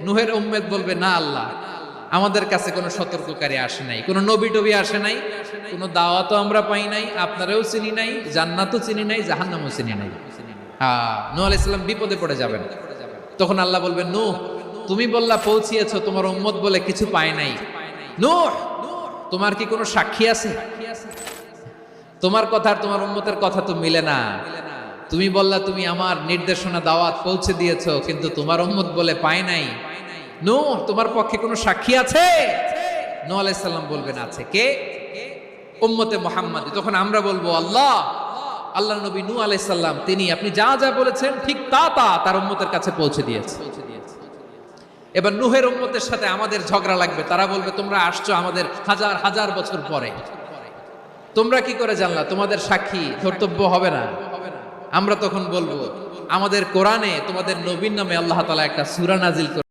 নূহের উম্মত বলবে না আল্লাহ, আমাদের কাছে কোনো সতর্ককারী আসে নাই, কোনো নবী টবি আসে নাই, কোনো দাওয়াতও আমরা পাই নাই, আপনারাও চিনি নাই, জান্নাতও চিনি নাই, জাহান্নামও চিনি নাই। নূহ আলাইহিস সালাম বিপদে পড়ে যাবেন। তখন আল্লাহ বলবেন, নূহ তুমি বললা পৌঁছিয়েছো, তোমার উম্মত বলে কিছু পায় নাই। নূহ তোমার কি কোনো সাক্ষী আছে? তোমার কথা আর তোমার উম্মতের কথা তো মিলে না। তুমি বললা তুমি আমার নির্দেশনা দাওয়াত পৌঁছে দিয়েছো, কিন্তু তোমার উম্মত বলে পায় নাই। নূহ তোমার পক্ষে কোনো সাক্ষী আছে? নূহ আলাইহিস সালাম বলবেন আছে। কে? উম্মতে মুহাম্মাদী। তখন আমরা বলবো আল্লাহ, আল্লাহর নবী নূহ আলাইহিস সালাম তিনি আপনি যা যা বলেছেন ঠিক তা তার উম্মতের কাছে পৌঁছে দিয়েছে। এবার নূহের উম্মতের সাথে আমাদের ঝগড়া লাগবে। তারা বলবে তোমরা আসছো আমাদের হাজার হাজার বছর পরে, তোমরা কি করে জানলা? তোমাদের সাক্ষী ধর্তব্য হবে না। আমরা তখন বলবো আমাদের কোরআনে তোমাদের নবীর নামে আল্লাহ তাআলা একটা সূরা নাজিল